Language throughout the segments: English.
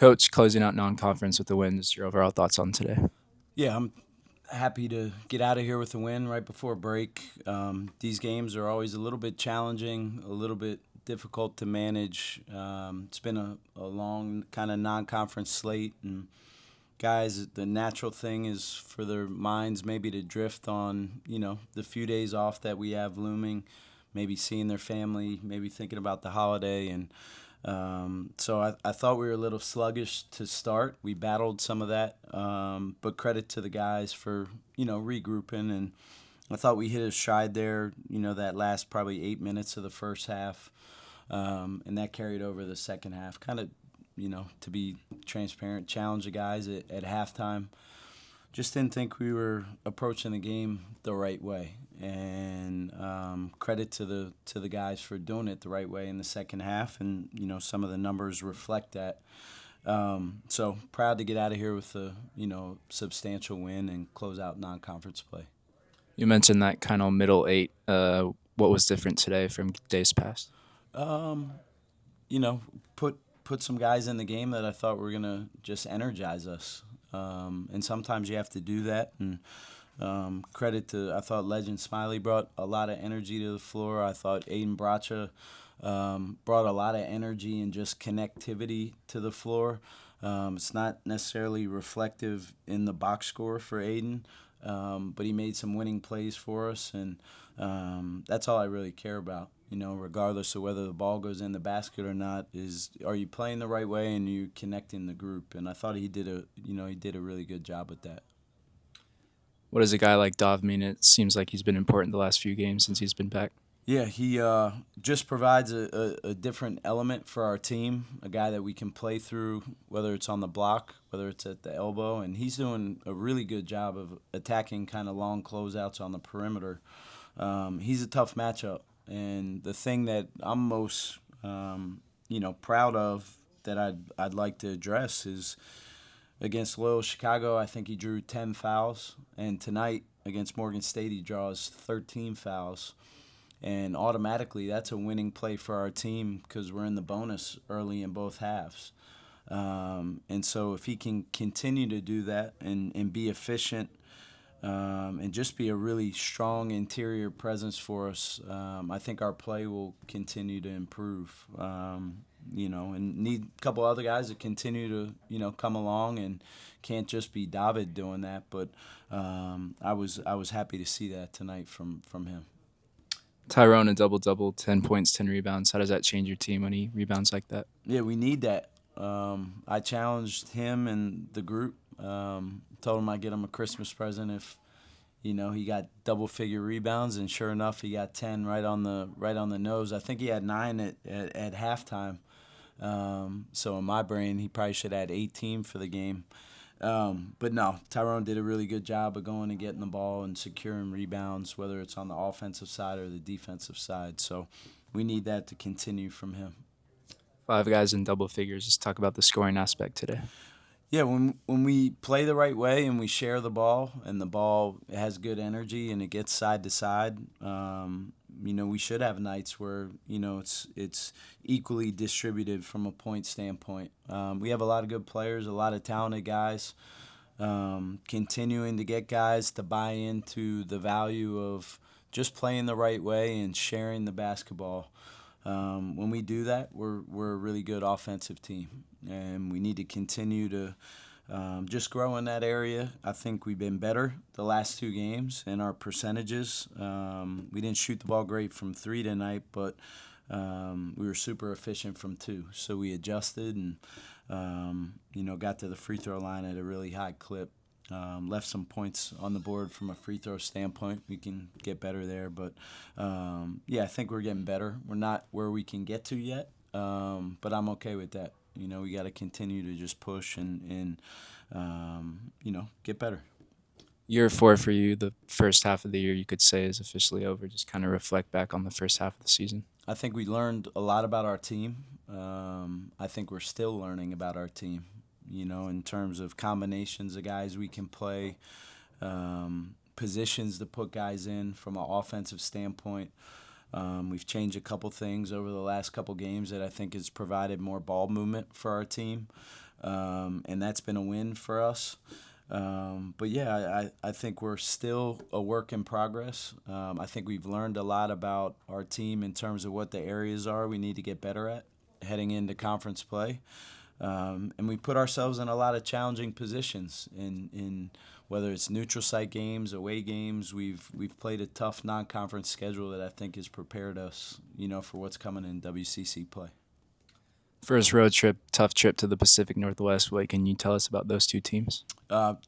Coach, closing out non-conference with the win. Just your overall thoughts on today. Yeah, I'm happy to get out of here with a win right before break. These games are always a little bit challenging, a little bit difficult to manage. It's been a long kind of non-conference slate, and guys, the natural thing is for their minds maybe to drift on, the few days off that we have looming, maybe seeing their family, maybe thinking about the holiday. And so I thought we were a little sluggish to start. We battled some of that, but credit to the guys for, regrouping. And I thought we hit a stride there, that last probably 8 minutes of the first half. And that carried over the second half. Kind of, to be transparent, challenge the guys at halftime. Just didn't think we were approaching the game the right way, and credit to the guys for doing it the right way in the second half. And some of the numbers reflect that. So proud to get out of here with a substantial win and close out non-conference play. You mentioned that kind of middle eight. What was different today from days past? Um, you know, put some guys in the game that I thought were gonna just energize us. And sometimes you have to do that. And credit to, I thought Legend Smiley brought a lot of energy to the floor. I thought Aiden Bracha brought a lot of energy and just connectivity to the floor. It's not necessarily reflective in the box score for Aiden, but he made some winning plays for us, and that's all I really care about. Regardless of whether the ball goes in the basket or not, is are you playing the right way and you connecting the group? And I thought he did a really good job with that. What does a guy like Dov mean? It seems like he's been important the last few games since he's been back. Yeah, he just provides a different element for our team, a guy that we can play through, whether it's on the block, whether it's at the elbow, and he's doing a really good job of attacking kind of long closeouts on the perimeter. He's a tough matchup, and the thing that I'm most, proud of that I'd like to address is against Loyal Chicago. I think he drew 10 fouls, and tonight against Morgan State he draws 13 fouls. And automatically, that's a winning play for our team because we're in the bonus early in both halves. And so, if he can continue to do that and be efficient and just be a really strong interior presence for us, I think our play will continue to improve. And need a couple other guys to continue to, come along, and can't just be David doing that. But I was happy to see that tonight from him. Tyrone a double double, 10 points, 10 rebounds. How does that change your team when he rebounds like that? Yeah, we need that. I challenged him and the group. Told him I'd get him a Christmas present if he got double figure rebounds, and sure enough, he got 10 right on the nose. I think he had 9 at halftime. So in my brain, he probably should have had 18 for the game. But no, Tyrone did a really good job of going and getting the ball and securing rebounds, whether it's on the offensive side or the defensive side. So we need that to continue from him. 5 guys in double figures. Just talk about the scoring aspect today. Yeah, when we play the right way and we share the ball, and the ball has good energy and it gets side to side, we should have nights where it's equally distributed from a point standpoint. We have a lot of good players, a lot of talented guys. Continuing to get guys to buy into the value of just playing the right way and sharing the basketball. When we do that, we're a really good offensive team, and we need to continue to just grow in that area. I think we've been better the last 2 games in our percentages. We didn't shoot the ball great from 3 tonight, but we were super efficient from 2. So we adjusted and got to the free throw line at a really high clip. Left some points on the board from a free throw standpoint. We can get better there, but I think we're getting better. We're not where we can get to yet, but I'm okay with that. We got to continue to just push and get better. Year 4 for you, the first half of the year you could say is officially over. Just kind of reflect back on the first half of the season. I think we learned a lot about our team. I think we're still learning about our team. In terms of combinations of guys we can play, positions to put guys in from an offensive standpoint. We've changed a couple things over the last couple games that I think has provided more ball movement for our team. and that's been a win for us. But yeah, I think we're still a work in progress. I think we've learned a lot about our team in terms of what the areas are we need to get better at heading into conference play. And we put ourselves in a lot of challenging positions in whether it's neutral site games, away games. We've played a tough non-conference schedule that I think has prepared us, for what's coming in WCC play. First road trip, tough trip to the Pacific Northwest. What can you tell us about those two teams?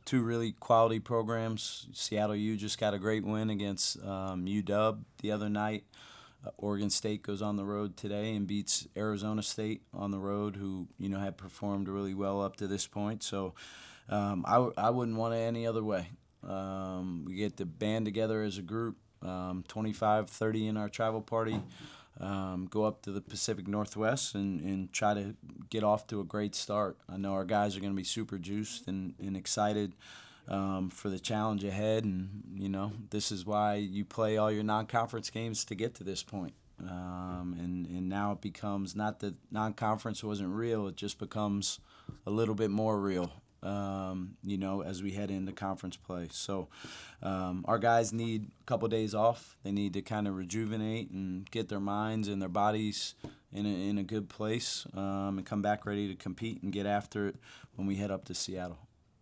Two really quality programs. Seattle U just got a great win against UW the other night. Oregon State goes on the road today and beats Arizona State on the road, who had performed really well up to this point. So I wouldn't want it any other way. We get to band together as a group, 25, 30 in our travel party. Go up to the Pacific Northwest and try to get off to a great start. I know our guys are going to be super juiced and excited for the challenge ahead. And, this is why you play all your non-conference games to get to this point. And now it becomes not that non-conference wasn't real, it just becomes a little bit more real. As we head into conference play. So our guys need a couple days off. They need to kind of rejuvenate and get their minds and their bodies in a good place and come back ready to compete and get after it when we head up to Seattle.